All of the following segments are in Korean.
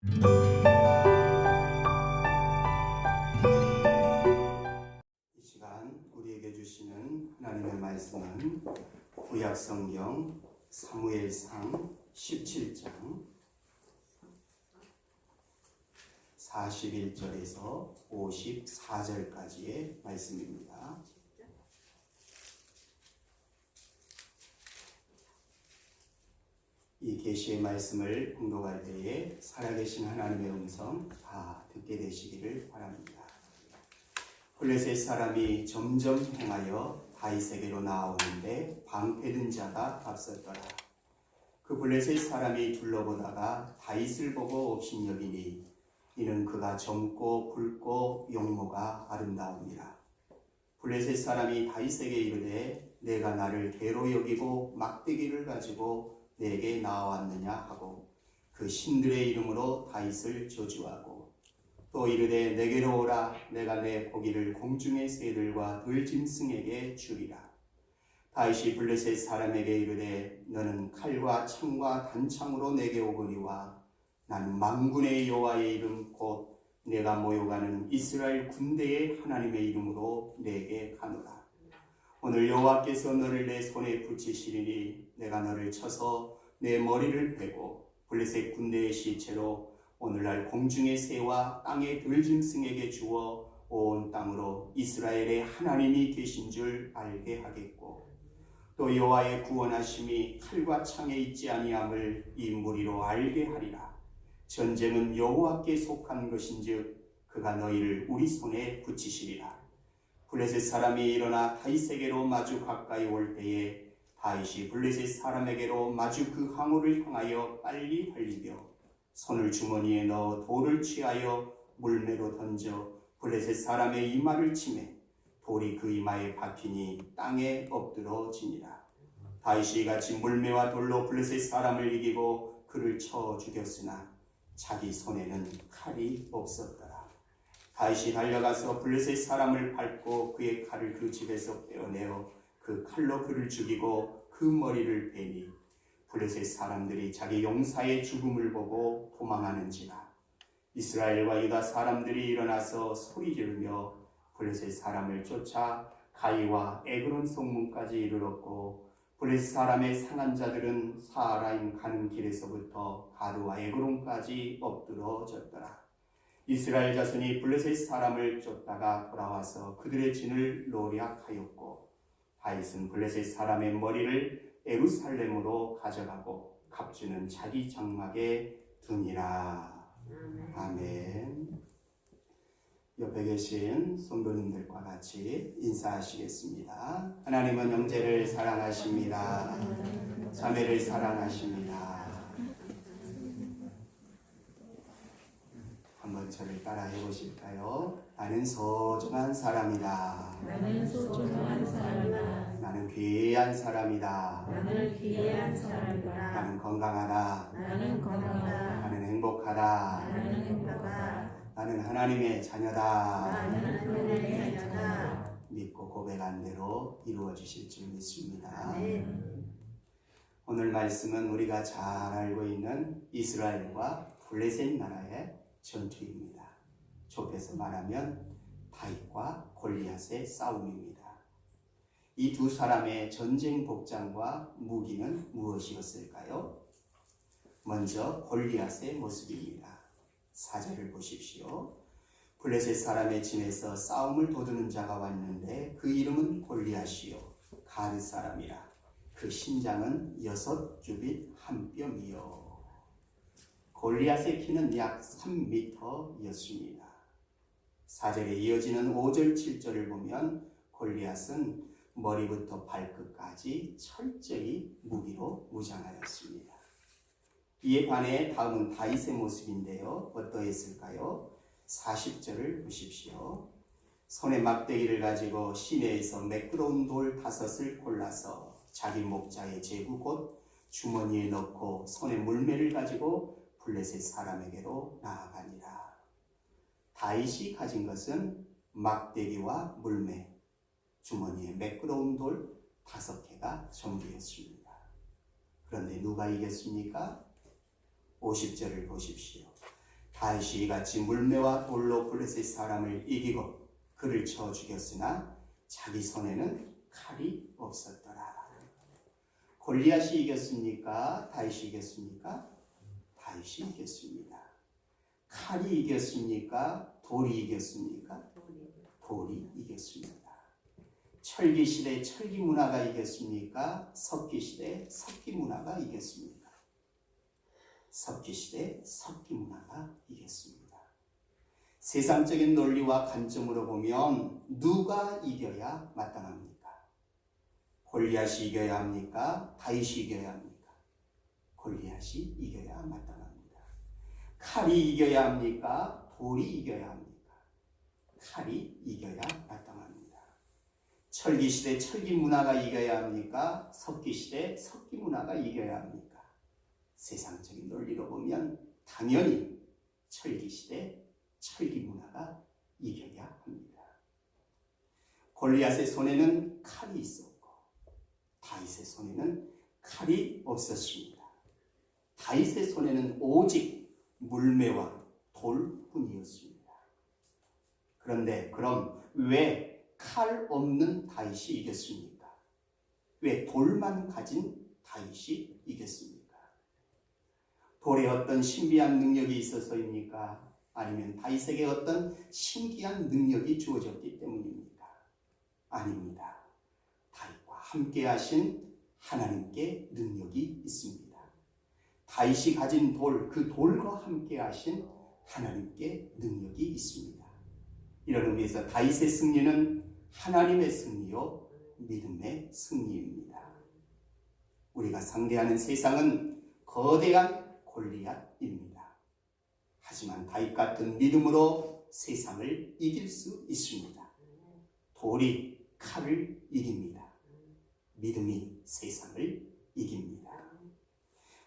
이 시간 우리에게 주시는 하나님의 말씀은 구약성경 사무엘상 17장 41절에서 54절까지의 말씀입니다. 이 계시의 말씀을 공독할 때에 살아계신 하나님의 음성 다 듣게 되시기를 바랍니다. 블레셋 사람이 점점 행하여 다윗에게로 나오는데 방패든 자가 앞섰더라. 그 블레셋 사람이 둘러보다가 다윗을 보고 업신여기니 이는 그가 젊고 붉고 용모가 아름다움이라. 블레셋 사람이 다윗에게 이르되 내가 나를 개로 여기고 막대기를 가지고 내게 나왔느냐 하고 그 신들의 이름으로 다윗을 저주하고 또 이르되 내게로 오라. 내가 내 고기를 공중의 새들과 들짐승에게 주리라. 다윗이 블레셋 사람에게 이르되 너는 칼과 창과 단창으로 내게 오거니와 나는 만군의 여호와의 이름 곧 내가 모여가는 이스라엘 군대의 하나님의 이름으로 내게 가노라. 오늘 여호와께서 너를 내 손에 붙이시리니 내가 너를 쳐서 내 머리를 베고 블레셋 군대의 시체로 오늘날 공중의 새와 땅의 들짐승에게 주어 온 땅으로 이스라엘의 하나님이 계신 줄 알게 하겠고 또 여호와의 구원하심이 칼과 창에 있지 아니함을 이 무리로 알게 하리라. 전쟁은 여호와께 속한 것인즉 그가 너희를 우리 손에 붙이시리라. 블레셋 사람이 일어나 다윗에게로 마주 가까이 올 때에 다윗이 블레셋 사람에게로 마주 그 항우를 향하여 빨리 달리며 손을 주머니에 넣어 돌을 취하여 물매로 던져 블레셋 사람의 이마를 치매 돌이 그 이마에 박히니 땅에 엎드러지니라. 다윗이 같이 물매와 돌로 블레셋 사람을 이기고 그를 쳐 죽였으나 자기 손에는 칼이 없었더라. 다윗이 달려가서 블레셋 사람을 밟고 그의 칼을 그 집에서 빼어내어 그 칼로 그를 죽이고 그 머리를 베니 블레셋 사람들이 자기 용사의 죽음을 보고 도망하는지라. 이스라엘과 유다 사람들이 일어나서 소리 지르며 블레셋 사람을 쫓아 가이와 에그론 성문까지 이르렀고 블레셋 사람의 상한 자들은 사하라임 가는 길에서부터 가드와 에그론까지 엎드러졌더라. 이스라엘 자손이 블레셋 사람을 쫓다가 돌아와서 그들의 진을 노략하였고 다윗은 블레셋 사람의 머리를 예루살렘으로 가져가고 갑주는 자기 장막에 두니라. 아멘. 옆에 계신 성도님들과 같이 인사하시겠습니다. 하나님은 형제를 사랑하십니다. 자매를 사랑하십니다. 한번 저를 따라 해보실까요? 나는 소중한 사람이다. 나는 소중한 사람이다. 나는 귀한 사람이다. 나는 귀한 사람이다. 나는 건강하다. 나는 건강하다. 나는 행복하다. 나는 행복하다. 나는 하나님의 자녀다. 나는 하나님의 자녀다. 믿고 고백한 대로 이루어 주실 줄 믿습니다. 아멘. 오늘 말씀은 우리가 잘 알고 있는 이스라엘과 블레셋 나라의 전투입니다. 좁혀서 말하면 다윗과 골리앗의 싸움입니다. 이 두 사람의 전쟁 복장과 무기는 무엇이었을까요? 먼저 골리앗의 모습입니다. 4절을 보십시오. 블레셋 사람의 진에서 싸움을 도두는 자가 왔는데 그 이름은 골리앗이요 가드 사람이라. 그 신장은 6규빗 한 뼘이요. 골리앗의 키는 약 3m였습니다. 4절에 이어지는 5절 7절을 보면 골리앗은 머리부터 발끝까지 철저히 무기로 무장하였습니다. 이에 반해 다음은 다윗의 모습인데요. 어떠했을까요? 40절을 보십시오. 손에 막대기를 가지고 시내에서 매끄러운 돌 5을 골라서 자기 목자의 제구 곧 주머니에 넣고 손에 물매를 가지고 블레셋 사람에게로 나아가니라. 다윗이 가진 것은 막대기와 물매, 주머니에 매끄러운 돌 5개가 전부였습니다. 그런데 누가 이겼습니까? 50절을 보십시오. 다윗이 같이 물매와 돌로 블레셋 사람을 이기고 그를 쳐 죽였으나 자기 손에는 칼이 없었더라. 골리앗이 이겼습니까? 다윗이 이겼습니까? 다윗이 이겼습니다. 칼이 이겼습니까? 돌이 이겼습니까? 돌이 이겼습니다. 철기 시대 철기 문화가 이겼습니까? 석기 시대 석기 문화가 이겼습니까? 석기 시대 석기 문화가 이겼습니다. 세상적인 논리와 관점으로 보면 누가 이겨야 마땅합니까? 골리앗이 이겨야 합니까? 다윗이 이겨야 합니까? 골리앗이 이겨야 마땅합니다. 칼이 이겨야 합니까? 돌이 이겨야 합니까? 칼이 이겨야 마땅합니다. 철기 시대 철기 문화가 이겨야 합니까? 석기 시대 석기 문화가 이겨야 합니까? 세상적인 논리로 보면 당연히 철기 시대 철기 문화가 이겨야 합니다. 골리앗의 손에는 칼이 있었고 다윗의 손에는 칼이 없었습니다. 다윗의 손에는 오직 물매와 돌뿐이었습니다. 그런데 그럼 왜 칼 없는 다윗이 이겼습니까? 왜 돌만 가진 다윗이 이겼습니까? 돌에 어떤 신비한 능력이 있어서입니까? 아니면 다윗에게 어떤 신기한 능력이 주어졌기 때문입니까? 아닙니다. 다윗과 함께 하신 하나님께 능력이 있습니다. 다윗이 가진 돌, 그 돌과 함께 하신 하나님께 능력이 있습니다. 이런 의미에서 다윗의 승리는 하나님의 승리요, 믿음의 승리입니다. 우리가 상대하는 세상은 거대한 골리앗입니다. 하지만 다윗 같은 믿음으로 세상을 이길 수 있습니다. 돌이 칼을 이깁니다. 믿음이 세상을 이깁니다.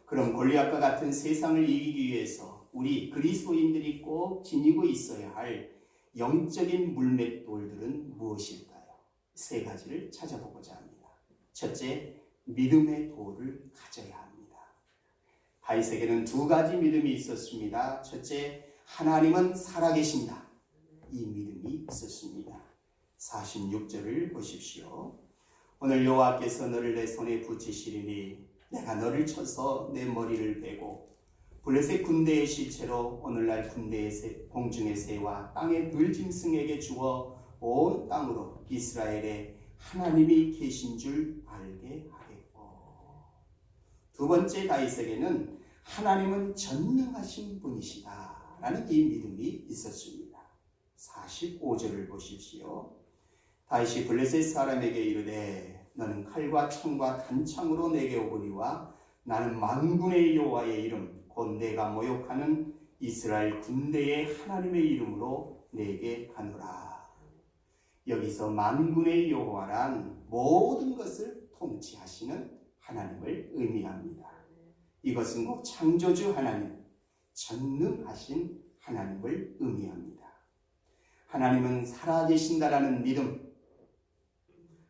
그럼 골리앗과 같은 세상을 이기기 위해서 우리 그리스도인들이 꼭 지니고 있어야 할 영적인 물맷돌들은 무엇일까요? 세 가지를 찾아보고자 합니다. 첫째, 믿음의 돌을 가져야 합니다. 다윗에게는 두 가지 믿음이 있었습니다. 첫째, 하나님은 살아계신다. 이 믿음이 있었습니다. 46절을 보십시오. 오늘 여호와께서 너를 내 손에 붙이시리니 내가 너를 쳐서 내 머리를 베고 블레셋 군대의 시체로 오늘날 군대의 공중의 새와 땅의 들짐승에게 주어 온 땅으로 이스라엘에 하나님이 계신 줄 알게 하겠고. 두 번째, 다윗에게는 하나님은 전능하신 분이시다 라는 이 믿음이 있었습니다. 45절을 보십시오. 다윗이 블레셋 사람에게 이르되 너는 칼과 창과 단창으로 내게 오거니와 나는 만군의 여호와의 이름 곧 내가 모욕하는 이스라엘 군대의 하나님의 이름으로 내게 가노라. 여기서 만군의 여호와란 모든 것을 통치하시는 하나님을 의미합니다. 이것은 곧 창조주 하나님, 전능하신 하나님을 의미합니다. 하나님은 살아계신다라는 믿음,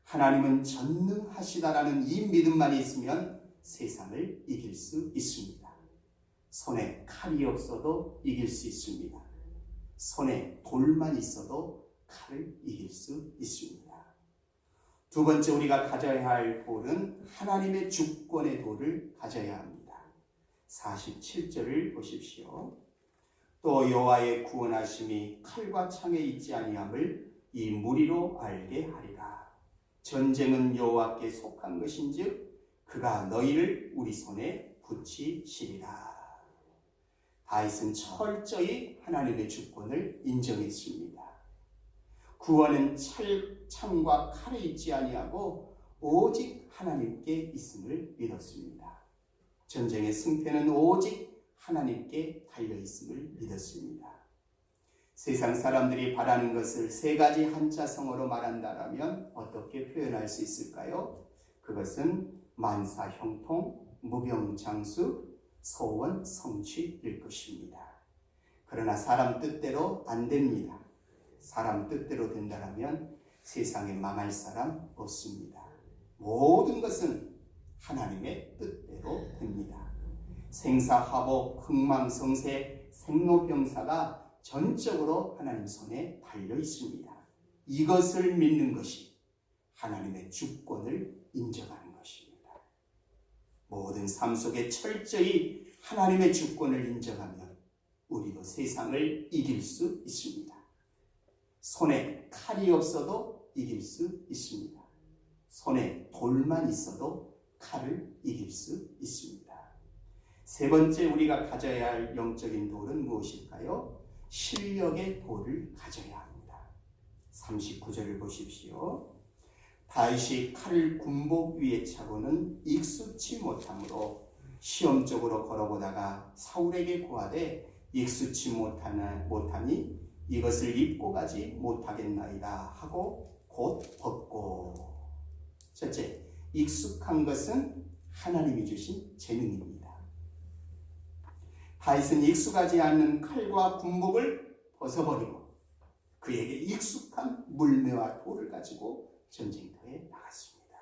하나님은 전능하시다라는 이 믿음만 있으면 세상을 이길 수 있습니다. 손에 칼이 없어도 이길 수 있습니다. 손에 돌만 있어도 칼을 이길 수 있습니다. 두 번째, 우리가 가져야 할 돌은 하나님의 주권의 돌을 가져야 합니다. 47절을 보십시오. 또 여호와의 구원하심이 칼과 창에 있지 아니함을 이 무리로 알게 하리라. 전쟁은 여호와께 속한 것인즉 그가 너희를 우리 손에 붙이시리라. 다윗은 철저히 하나님의 주권을 인정했습니다. 구원은 창과 칼에 있지 아니하고 오직 하나님께 있음을 믿었습니다. 전쟁의 승패는 오직 하나님께 달려있음을 믿었습니다. 세상 사람들이 바라는 것을 세 가지 한자성어로 말한다면 어떻게 표현할 수 있을까요? 그것은 만사형통, 무병장수, 소원, 성취일 것입니다. 그러나 사람 뜻대로 안 됩니다. 사람 뜻대로 된다면 세상에 망할 사람 없습니다. 모든 것은 하나님의 뜻대로 됩니다. 생사화복, 흥망성쇠, 생로병사가 전적으로 하나님 손에 달려 있습니다. 이것을 믿는 것이 하나님의 주권을 인정하는 것입니다. 모든 삶 속에 철저히 하나님의 주권을 인정하면 우리도 세상을 이길 수 있습니다. 손에 칼이 없어도 이길 수 있습니다. 손에 돌만 있어도 칼을 이길 수 있습니다. 세 번째 우리가 가져야 할 영적인 돌은 무엇일까요? 실력의 돌을 가져야 합니다. 39절을 보십시오. 다윗이 칼을 군복 위에 차고는 익숙치 못하므로 시험적으로 걸어보다가 사울에게 고하되 익숙치 못하니 이것을 입고 가지 못하겠나이다 하고 곧 벗고. 첫째, 익숙한 것은 하나님이 주신 재능입니다. 다윗은 익숙하지 않는 칼과 군복을 벗어버리고 그에게 익숙한 물매와 돌을 가지고 전쟁터에 나갔습니다.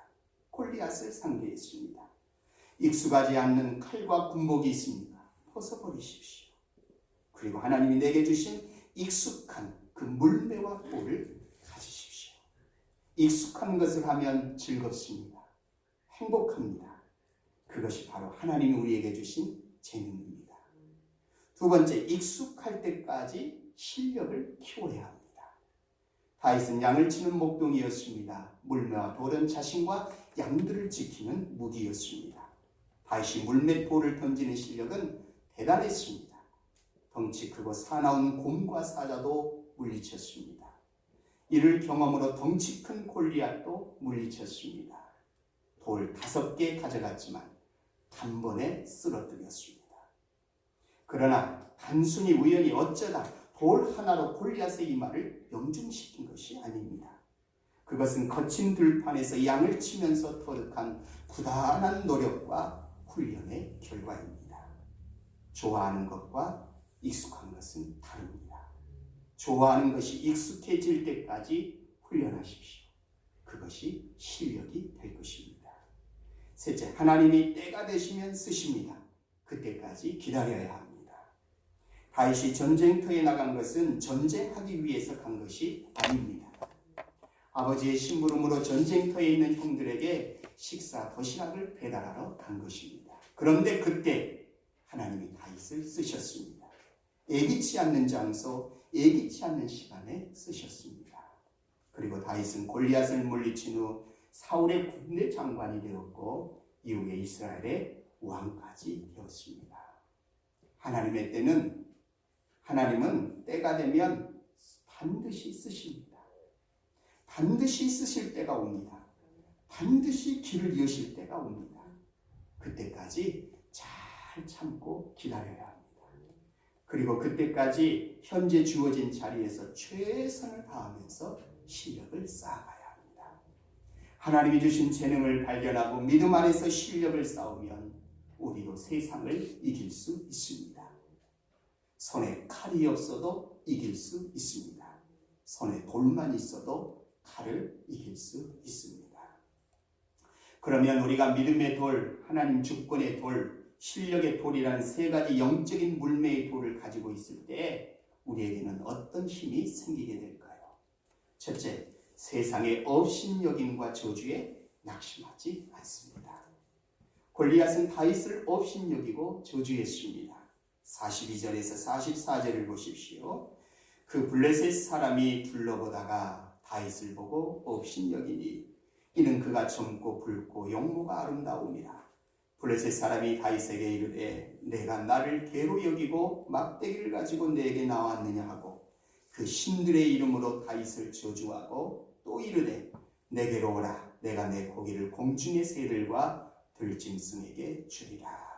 골리앗을 상대했습니다. 익숙하지 않는 칼과 군복이 있습니까? 벗어버리십시오. 그리고 하나님이 내게 주신 익숙한 그 물매와 돌을 가지십시오. 익숙한 것을 하면 즐겁습니다. 행복합니다. 그것이 바로 하나님이 우리에게 주신 재능입니다. 두 번째, 익숙할 때까지 실력을 키워야 합니다. 다윗은 양을 치는 목동이었습니다. 물매와 돌은 자신과 양들을 지키는 무기였습니다. 다윗이 물매 돌을 던지는 실력은 대단했습니다. 덩치 크고 사나운 곰과 사자도 물리쳤습니다. 이를 경험으로 덩치 큰 골리앗도 물리쳤습니다. 돌 5개 가져갔지만 단번에 쓰러뜨렸습니다. 그러나 단순히 우연히 어쩌다 돌 하나로 골리앗의 이마를 명중시킨 것이 아닙니다. 그것은 거친 들판에서 양을 치면서 터득한 부단한 노력과 훈련의 결과입니다. 좋아하는 것과 익숙한 것은 다릅니다. 좋아하는 것이 익숙해질 때까지 훈련하십시오. 그것이 실력이 될 것입니다. 셋째, 하나님이 때가 되시면 쓰십니다. 그때까지 기다려야 합니다. 다윗이 전쟁터에 나간 것은 전쟁하기 위해서 간 것이 아닙니다. 아버지의 심부름으로 전쟁터에 있는 형들에게 식사 도시락을 배달하러 간 것입니다. 그런데 그때 하나님이 다윗을 쓰셨습니다. 예기치 않는 장소, 예기치 않는 시간에 쓰셨습니다. 그리고 다윗은 골리앗을 물리친 후 사울의 군대 장관이 되었고 이후에 이스라엘의 왕까지 되었습니다. 하나님은 때가 되면 반드시 쓰십니다. 반드시 쓰실 때가 옵니다. 반드시 길을 여실 때가 옵니다. 그때까지 잘 참고 기다려야 합니다. 그리고 그때까지 현재 주어진 자리에서 최선을 다하면서 실력을 쌓아가야 합니다. 하나님이 주신 재능을 발견하고 믿음 안에서 실력을 쌓으면 우리도 세상을 이길 수 있습니다. 손에 칼이 없어도 이길 수 있습니다. 손에 돌만 있어도 칼을 이길 수 있습니다. 그러면 우리가 믿음의 돌, 하나님 주권의 돌, 실력의 돌이라는 세 가지 영적인 물매의 돌을 가지고 있을 때 우리에게는 어떤 힘이 생기게 될까요? 첫째, 세상의 업신여김과 저주에 낙심하지 않습니다. 골리앗은 다윗을 업신여기고 저주했습니다. 42절에서 44절을 보십시오. 그 블레셋 사람이 둘러보다가 다윗을 보고 업신여기니 이는 그가 젊고 붉고 용모가 아름다움이라. 블레셋 사람이 다윗에게 이르되 내가 나를 개로 여기고 막대기를 가지고 내게 나왔느냐 하고 그 신들의 이름으로 다윗을 저주하고 또 이르되 내게로 오라. 내가 내 고기를 공중의 새들과 들짐승에게 주리라.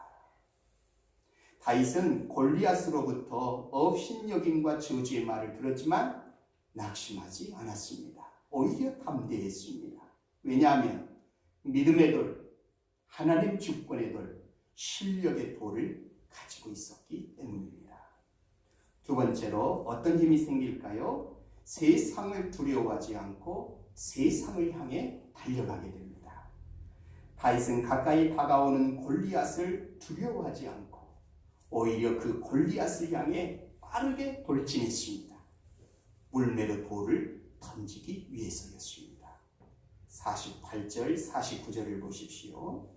다윗은 골리앗으로부터 업신여김과 저주의 말을 들었지만 낙심하지 않았습니다. 오히려 담대했습니다. 왜냐하면 믿음의 돌, 하나님 주권의 돌, 실력의 돌을 가지고 있었기 때문입니다. 두 번째로 어떤 힘이 생길까요? 세상을 두려워하지 않고 세상을 향해 달려가게 됩니다. 다윗은 가까이 다가오는 골리앗을 두려워하지 않고 오히려 그 골리앗을 향해 빠르게 돌진했습니다. 물매로 돌을 던지기 위해서였습니다. 48절, 49절을 보십시오.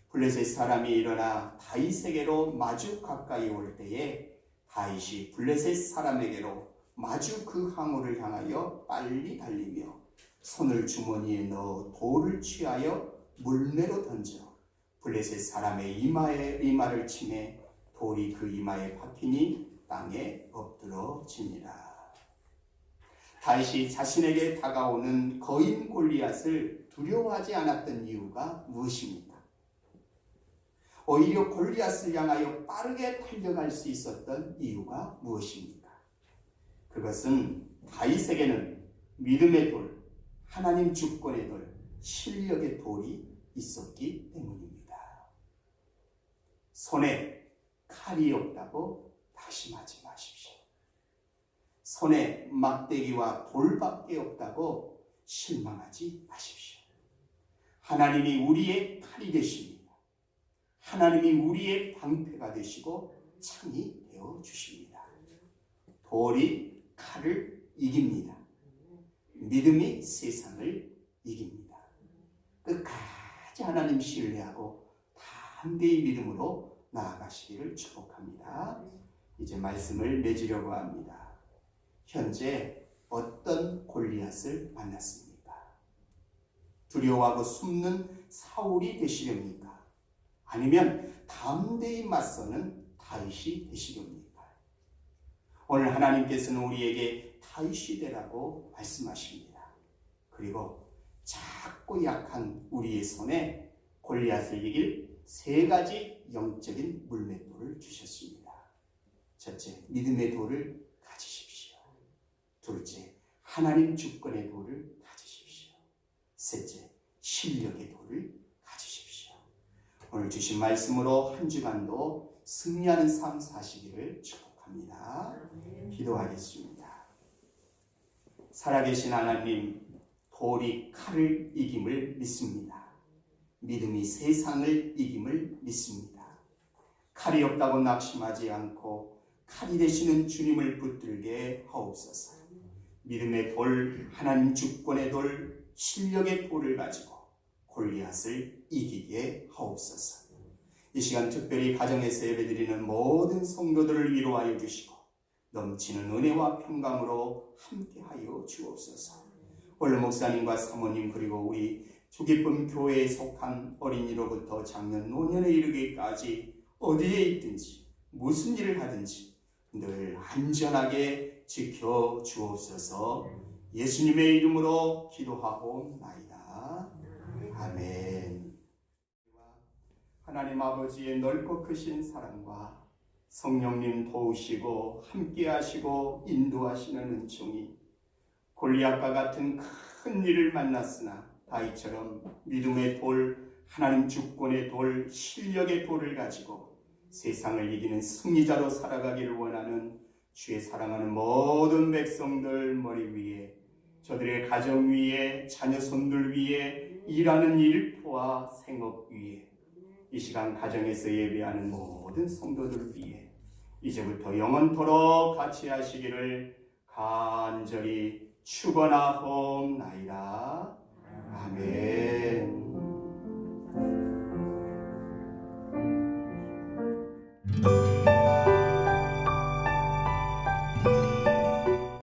블레셋 사람이 일어나 다윗에게로 마주 가까이 올 때에 다윗이 블레셋 사람에게로 마주 그 항우를 향하여 빨리 달리며 손을 주머니에 넣어 돌을 취하여 물매로 던져 블레셋 사람의 이마를 치매 돌이 그 이마에 박히니 땅에 엎드러지니라. 다윗이 자신에게 다가오는 거인 골리앗을 두려워하지 않았던 이유가 무엇입니까? 오히려 골리앗을 향하여 빠르게 달려갈 수 있었던 이유가 무엇입니까? 그것은 다윗에게는 믿음의 돌, 하나님 주권의 돌, 실력의 돌이 있었기 때문입니다. 손에 칼이 없다고 낙심하지 마십시오. 손에 막대기와 돌밖에 없다고 실망하지 마십시오. 하나님이 우리의 칼이 되십니다. 하나님이 우리의 방패가 되시고 창이 되어 주십니다. 돌이 칼을 이깁니다. 믿음이 세상을 이깁니다. 끝까지 하나님 신뢰하고 담대히 믿음으로 나아가시기를 축복합니다. 이제 말씀을 맺으려고 합니다. 현재 어떤 골리앗을 만났습니까? 두려워하고 숨는 사울이 되시렵니까? 아니면 담대히 맞서는 다윗이 되시렵니까? 오늘 하나님께서는 우리에게 다윗이 되라고 말씀하십니다. 그리고 작고 약한 우리의 손에 골리앗을 이길 세 가지 영적인 물맷돌을 주셨습니다. 첫째, 믿음의 돌을 가지십시오. 둘째, 하나님 주권의 돌을 가지십시오. 셋째, 실력의 돌을 가지십시오. 오늘 주신 말씀으로 한 주간도 승리하는 삶 사시기를 축복합니다. 기도하겠습니다. 살아계신 하나님, 돌이 칼을 이김을 믿습니다. 믿음이 세상을 이김을 믿습니다. 칼이 없다고 낙심하지 않고 칼이 되시는 주님을 붙들게 하옵소서. 믿음의 돌, 하나님 주권의 돌, 실력의 돌을 가지고 골리앗을 이기게 하옵소서. 이 시간 특별히 가정에서 예배드리는 모든 성도들을 위로하여 주시고 넘치는 은혜와 평강으로 함께하여 주옵소서. 오늘 목사님과 사모님 그리고 우리 주기쁨 교회에 속한 어린이로부터 장년 노년에 이르기까지 어디에 있든지 무슨 일을 하든지 늘 안전하게 지켜 주옵소서. 예수님의 이름으로 기도하옵나이다. 아멘. 하나님 아버지의 넓고 크신 사랑과 성령님 도우시고 함께하시고 인도하시는 은총이 골리앗과 같은 큰 일을 만났으나 다윗처럼 믿음의 돌, 하나님 주권의 돌, 실력의 돌을 가지고 세상을 이기는 승리자로 살아가기를 원하는 주의 사랑하는 모든 백성들 머리 위에, 저들의 가정 위에, 자녀 손들 위에, 일하는 일터와 생업 위에, 이 시간 가정에서 예배하는 모든 성도들 위에 이제부터 영원토록 같이 하시기를 간절히 축원하옵나이다. 아멘.